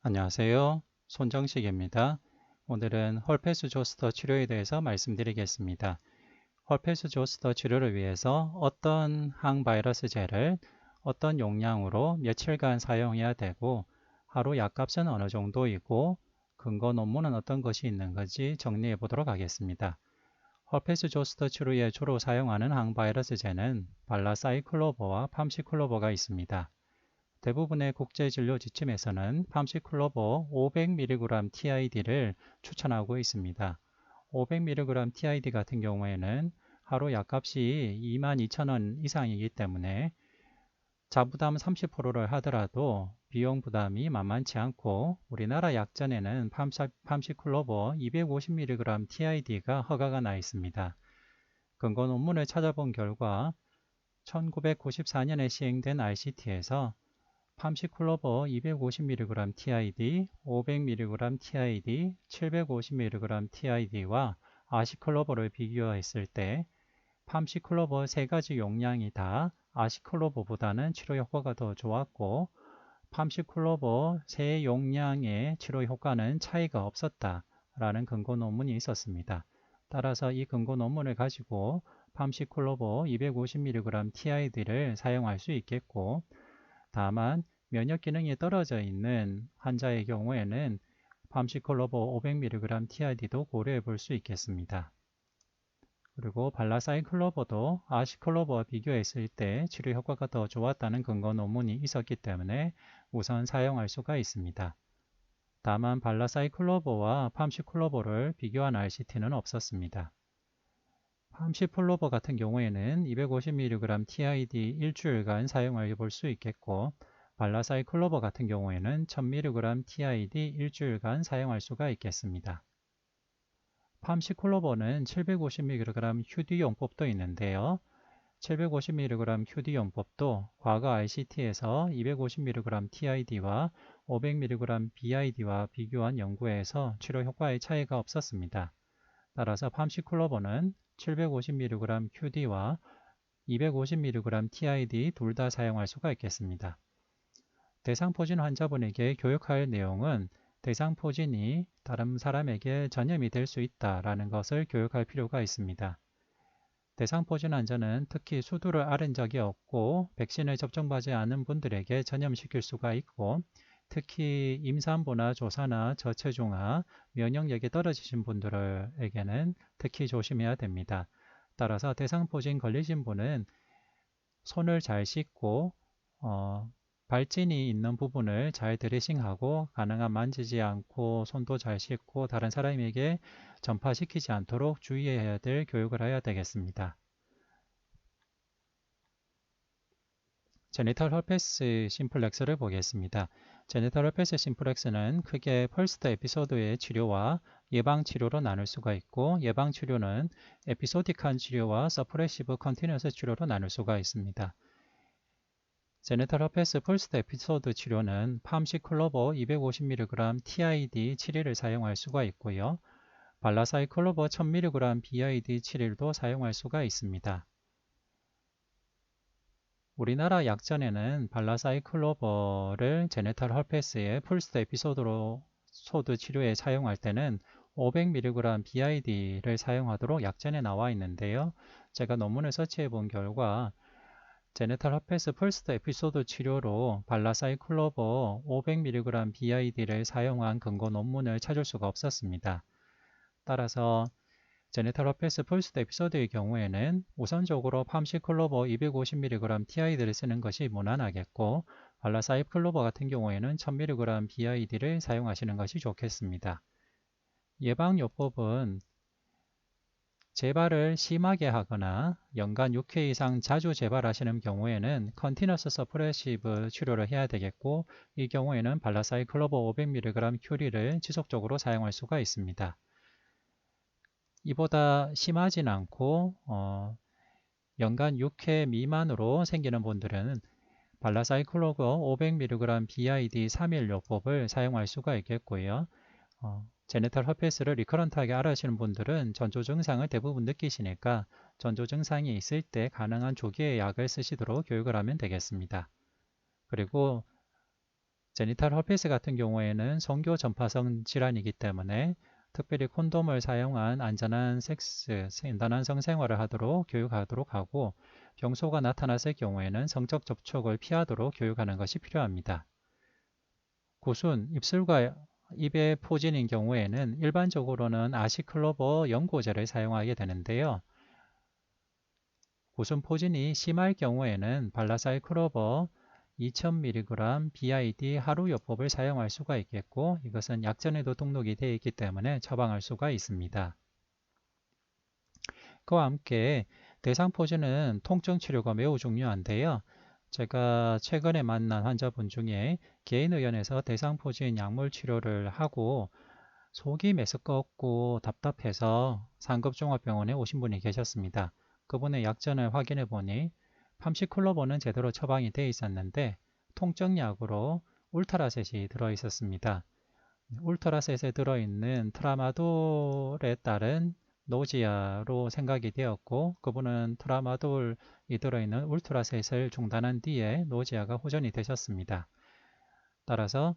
안녕하세요. 손정식입니다. 오늘은 헐페스조스터 치료에 대해서 말씀드리겠습니다. 헐페스조스터 치료를 위해서 어떤 항바이러스제를 어떤 용량으로 며칠간 사용해야 되고 하루 약값은 어느 정도이고 근거 논문은 어떤 것이 있는 건지 정리해 보도록 하겠습니다. 헐페스조스터 치료에 주로 사용하는 항바이러스제는 발라사이클로버와 팜시클로버가 있습니다. 대부분의 국제진료 지침에서는 팜시클로버 500mg TID를 추천하고 있습니다. 500mg TID 같은 경우에는 하루 약값이 22,000원 이상이기 때문에 자부담 30%를 하더라도 비용 부담이 만만치 않고 우리나라 약전에는 팜시클로버 250mg TID가 허가가 나 있습니다. 근거 논문을 찾아본 결과 1994년에 시행된 RCT에서 팜시클로버 250mg TID, 500mg TID, 750mg TID와 아시클로버를 비교했을 때 팜시클로버 세 가지 용량이 다 아시클로버보다는 치료 효과가 더 좋았고 팜시클로버 세 용량의 치료 효과는 차이가 없었다라는 근거 논문이 있었습니다. 따라서 이 근거 논문을 가지고 팜시클로버 250mg TID를 사용할 수 있겠고 다만 면역 기능이 떨어져 있는 환자의 경우에는 팜시클로버 500mg TID도 고려해 볼 수 있겠습니다. 그리고 발라사이클로버도 아시클로버와 비교했을 때 치료 효과가 더 좋았다는 근거 논문이 있었기 때문에 우선 사용할 수가 있습니다. 다만 발라사이클로버와 팜시클로버를 비교한 RCT는 없었습니다. 팜시클로버 같은 경우에는 250mg TID 일주일간 사용해 볼 수 있겠고 발라사이클로버 같은 경우에는 1000mg TID 일주일간 사용할 수가 있겠습니다. 팜시클로버는 750mg 휴디 용법도 있는데요. 750mg 휴디 용법도 과거 RCT에서 250mg TID와 500mg BID와 비교한 연구에서 치료 효과의 차이가 없었습니다. 따라서 팜시클로버는 750mg QD와 250mg TID 둘 다 사용할 수가 있겠습니다. 대상포진 환자분에게 교육할 내용은 대상포진이 다른 사람에게 전염이 될 수 있다는 것을 교육할 필요가 있습니다. 대상포진 환자는 특히 수두를 앓은 적이 없고 백신을 접종받지 않은 분들에게 전염시킬 수가 있고 특히 임산부나 조사나 저체중아, 면역력이 떨어지신 분들에게는 특히 조심해야 됩니다. 따라서 대상포진 걸리신 분은 손을 잘 씻고 발진이 있는 부분을 잘 드레싱하고 가능한 만지지 않고 손도 잘 씻고 다른 사람에게 전파시키지 않도록 주의해야 될 교육을 해야 되겠습니다. 제니털 허페스 심플렉스를 보겠습니다. 제니털 허페스 심플렉스는 크게 퍼스트 에피소드의 치료와 예방치료로 나눌 수가 있고 예방치료는 에피소딕한 치료와 서프레시브 컨티뉴어스 치료로 나눌 수가 있습니다. 제니털 허페스 퍼스트 에피소드 치료는 팜시클로버 250mg TID 7일을 사용할 수가 있고요. 발라사이클로버 1000mg BID 7일도 사용할 수가 있습니다. 우리나라 약전에는 발라사이클로버를 제네탈 헐페스의 풀스트 에피소드로 소드 치료에 사용할 때는 500mg BID를 사용하도록 약전에 나와 있는데요. 제가 논문을 서치해 본 결과 제네탈 헐페스 풀스트 에피소드 치료로 발라사이클로버 500mg BID를 사용한 근거 논문을 찾을 수가 없었습니다. 따라서 제네탈 허페스 풀스트 에피소드의 경우에는 우선적으로 팜시클로버 250mg TID를 쓰는 것이 무난하겠고 발라사이클로버 같은 경우에는 1000mg BID를 사용하시는 것이 좋겠습니다. 예방요법은 재발을 심하게 하거나 연간 6회 이상 자주 재발하시는 경우에는 컨티너스 서프레시브 치료를 해야 되겠고 이 경우에는 발라사이클로버 500mg 큐리를 지속적으로 사용할 수가 있습니다. 이보다 심하진 않고 연간 6회 미만으로 생기는 분들은 발라사이클로버 500mg BID 3일 요법을 사용할 수가 있겠고요. 제네탈 허페스를 리커런트하게 앓으시는 분들은 전조 증상을 대부분 느끼시니까 전조 증상이 있을 때 가능한 조기에 약을 쓰시도록 교육을 하면 되겠습니다. 그리고 제니탈 허피스 같은 경우에는 성교 전파성 질환이기 때문에 특별히 콘돔을 사용한 안전한 안전한 성생활을 하도록 교육하도록 하고 병소가 나타났을 경우에는 성적 접촉을 피하도록 교육하는 것이 필요합니다. 구순, 입술과 입의 포진인 경우에는 일반적으로는 아시클로버 연고제를 사용하게 되는데요. 구순 포진이 심할 경우에는 발라사이클로버 2000mg BID 하루요법을 사용할 수가 있겠고 이것은 약전에도 등록이 되어 있기 때문에 처방할 수가 있습니다. 그와 함께 대상포진은 통증 치료가 매우 중요한데요. 제가 최근에 만난 환자분 중에 개인의원에서 대상포진 약물 치료를 하고 속이 메스껍고 답답해서 상급종합병원에 오신 분이 계셨습니다. 그분의 약전을 확인해 보니 팜시클로버는 제대로 처방이 되어 있었는데 통증약으로 울트라셋이 들어 있었습니다. 울트라셋에 들어있는 트라마돌에 따른 노지아로 생각이 되었고 그분은 트라마돌이 들어있는 울트라셋을 중단한 뒤에 노지아가 호전이 되셨습니다. 따라서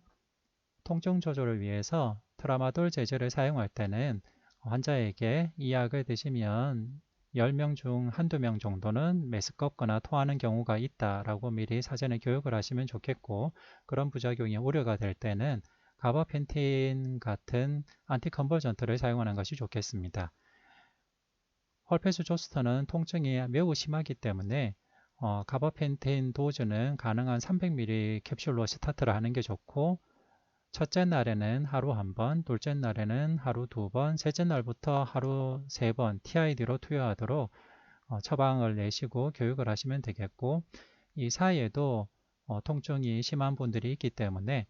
통증 조절을 위해서 트라마돌 제제를 사용할 때는 환자에게 이 약을 드시면 10명 중 한두 명 정도는 메스껍거나 토하는 경우가 있다라고 미리 사전에 교육을 하시면 좋겠고 그런 부작용이 우려가 될 때는 가바펜틴 같은 안티컨버전트를 사용하는 것이 좋겠습니다. 헐페스조스터는 통증이 매우 심하기 때문에 가바펜틴 도즈는 가능한 300ml 캡슐로 스타트를 하는 게 좋고 첫째 날에는 하루 1번, 둘째 날에는 하루 2번, 셋째 날부터 하루 3번 TID로 투여하도록 처방을 내시고 교육을 하시면 되겠고 이 사이에도 통증이 심한 분들이 있기 때문에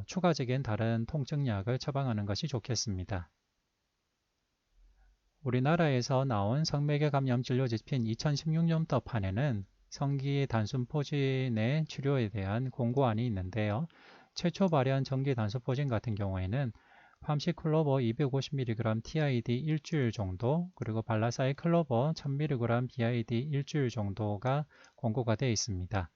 추가적인 다른 통증약을 처방하는 것이 좋겠습니다. 우리나라에서 나온 성매개 감염 진료 집필 2016년도 판에는 성기 단순 포진의 치료에 대한 공고안이 있는데요. 최초 발현 전기 단순 포진 같은 경우에는 팜시클로버 250mg TID 일주일 정도 그리고 발라사이클로버 1000mg BID 일주일 정도가 공고가 되어 있습니다.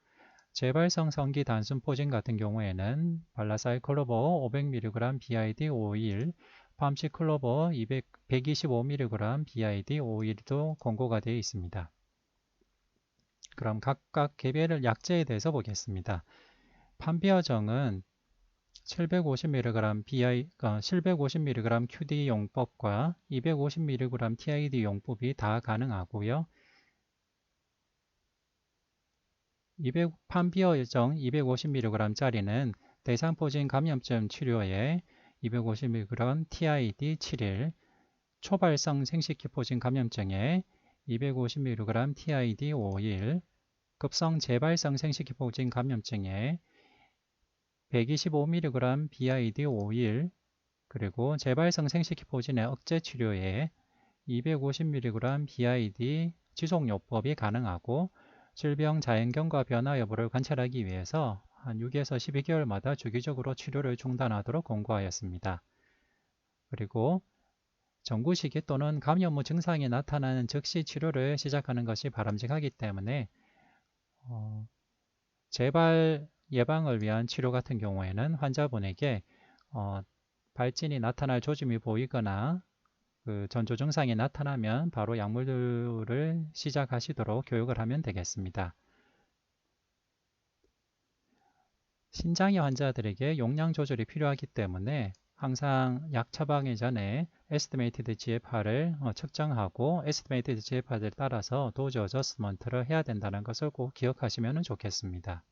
재발성 성기 단순 포진 같은 경우에는 발라사이클로버 500mg BID 5일, 팜시클로버 125mg BID 5일도 공고가 되어 있습니다. 그럼 각각 개별 약제에 대해서 보겠습니다. 판비어정은 750mg QD 용법과 250mg TID 용법이 다 가능하고요. 판비어정 250mg짜리는 대상포진 감염증 치료에 250mg TID 7일, 초발성 생식기 포진 감염증에 250mg TID 5일, 급성 재발성 생식기 포진 감염증에 125mg BID 5일, 그리고 재발성 생식기 포진의 억제 치료에 250mg BID 지속요법이 가능하고 질병 자연경과 변화 여부를 관찰하기 위해서 한 6에서 12개월마다 주기적으로 치료를 중단하도록 권고하였습니다. 그리고 정구시기 또는 감염 후 증상이 나타나는 즉시 치료를 시작하는 것이 바람직하기 때문에 재발 예방을 위한 치료 같은 경우에는 환자분에게 발진이 나타날 조짐이 보이거나 전조 증상이 나타나면 바로 약물들을 시작하시도록 교육을 하면 되겠습니다. 신장의 환자들에게 용량 조절이 필요하기 때문에 항상 약 처방이 전에 에스티메이티드 GFR을 측정하고 에스티메이티드 GFR에 따라서 도즈 어저스먼트를 해야 된다는 것을 꼭 기억하시면 좋겠습니다.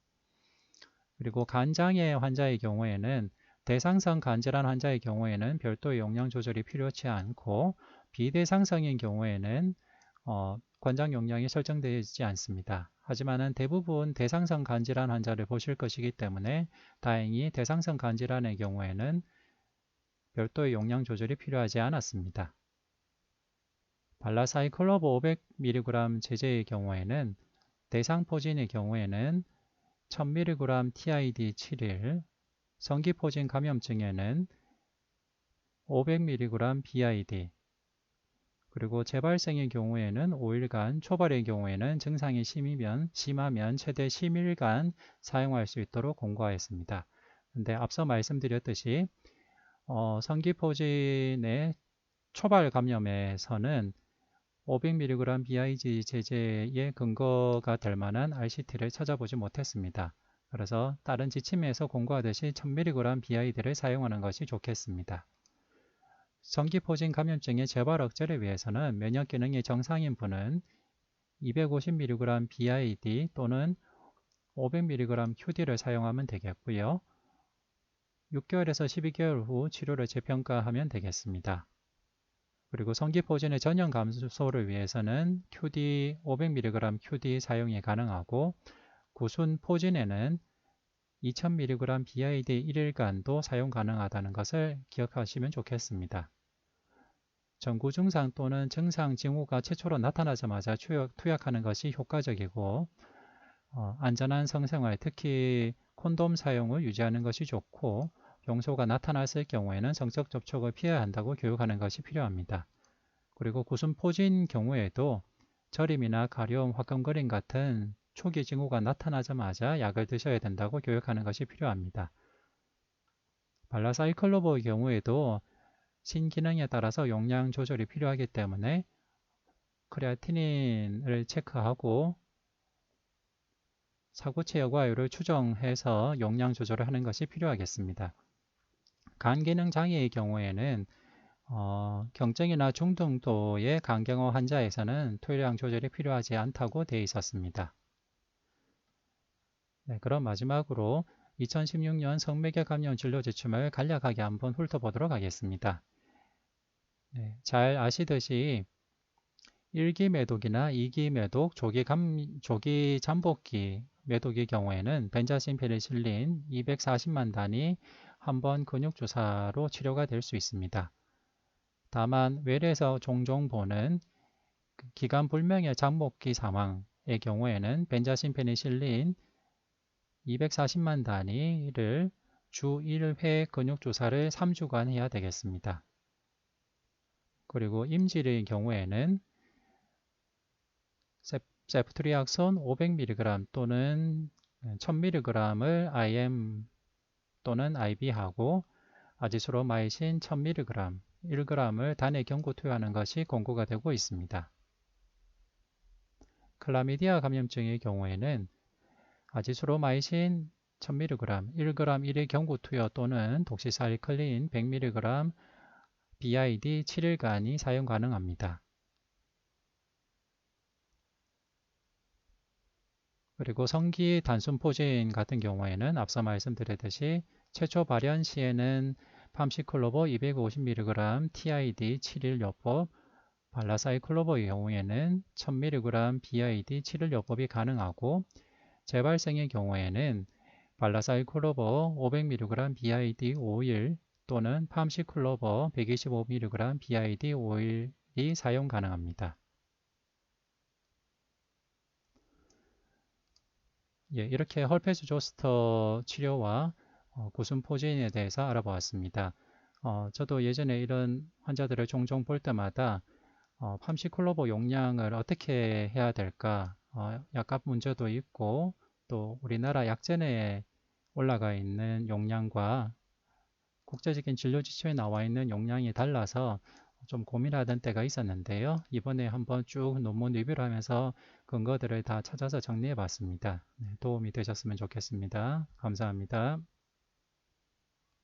그리고 간장애 환자의 경우에는 대상성 간질환 환자의 경우에는 별도의 용량 조절이 필요치 않고 비대상성인 경우에는 권장 용량이 설정되지 않습니다. 하지만 대부분 대상성 간질환 환자를 보실 것이기 때문에 다행히 대상성 간질환의 경우에는 별도의 용량 조절이 필요하지 않았습니다. 발라사이클로버 500mg 제제의 경우에는 대상포진의 경우에는 1000mg TID 7일, 성기포진 감염증에는 500mg BID, 그리고 재발성의 경우에는 5일간, 초발의 경우에는 증상이 심하면 최대 10일간 사용할 수 있도록 권고하였습니다. 근데 앞서 말씀드렸듯이 성기포진의 초발 감염에서는 500mg BIG 제제의 근거가 될 만한 RCT를 찾아보지 못했습니다. 그래서 다른 지침에서 공고하듯이 1000mg BID를 사용하는 것이 좋겠습니다. 성기포진 감염증의 재발 억제를 위해서는 면역 기능이 정상인 분은 250mg BID 또는 500mg QD를 사용하면 되겠고요. 6개월에서 12개월 후 치료를 재평가하면 되겠습니다. 그리고 성기포진의 전염 감소를 위해서는 QD 500mg QD 사용이 가능하고 구순 포진에는 2000mg BID 1일간도 사용 가능하다는 것을 기억하시면 좋겠습니다. 전구 증상 또는 증상 징후가 최초로 나타나자마자 투약하는 것이 효과적이고 안전한 성생활, 특히 콘돔 사용을 유지하는 것이 좋고 병소가 나타났을 경우에는 성적 접촉을 피해야 한다고 교육하는 것이 필요합니다. 그리고 구순포진 경우에도 저림이나 가려움, 화끈거림 같은 초기 징후가 나타나자마자 약을 드셔야 된다고 교육하는 것이 필요합니다. 발라사이클로버의 경우에도 신기능에 따라서 용량 조절이 필요하기 때문에 크레아티닌을 체크하고 사구체 여과율을 추정해서 용량 조절을 하는 것이 필요하겠습니다. 간기능 장애의 경우에는 경증이나 중등도의 간경화 환자에서는 투여량 조절이 필요하지 않다고 되어 있었습니다. 네, 그럼 마지막으로 2016년 성매개 감염 진료 지침을 간략하게 한번 훑어보도록 하겠습니다. 네, 잘 아시듯이 1기 매독이나 2기 매독, 조기 잠복기 매독의 경우에는 벤자신 페니실린 240만 단위 한 번 근육주사로 치료가 될 수 있습니다. 다만 외래에서 종종 보는 기간 불명의 잠복기 사망의 경우에는 벤자신 페니실린 240만 단위를 주 1회 근육주사를 3주간 해야 되겠습니다. 그리고 임질의 경우에는 세프트리악손 500mg 또는 1000mg을 IM 또는 IB하고 아지스로마이신 1000mg, 1g을 단회 경구 투여하는 것이 권고가 되고 있습니다. 클라미디아 감염증의 경우에는 아지스로마이신 1000mg, 1g 1회 경구 투여 또는 독시사리클린 100mg BID 7일간이 사용 가능합니다. 그리고 성기 단순포진 같은 경우에는 앞서 말씀드렸듯이 최초 발현 시에는 팜시클로버 250mg TID 7일 요법, 발라사이클로버의 경우에는 1000mg BID 7일 요법이 가능하고 재발생의 경우에는 발라사이클로버 500mg BID 5일 또는 팜시클로버 125mg BID 5일이 사용 가능합니다. 예, 이렇게 헐페스 조스터 치료와 구순포진에 대해서 알아보았습니다. 저도 예전에 이런 환자들을 종종 볼 때마다 팜시클로버 용량을 어떻게 해야 될까 약값 문제도 있고 또 우리나라 약제내에 올라가 있는 용량과 국제적인 진료 지침에 나와 있는 용량이 달라서 좀 고민하던 때가 있었는데요. 이번에 한번 쭉 논문 리뷰를 하면서 근거들을 다 찾아서 정리해 봤습니다. 네, 도움이 되셨으면 좋겠습니다. 감사합니다.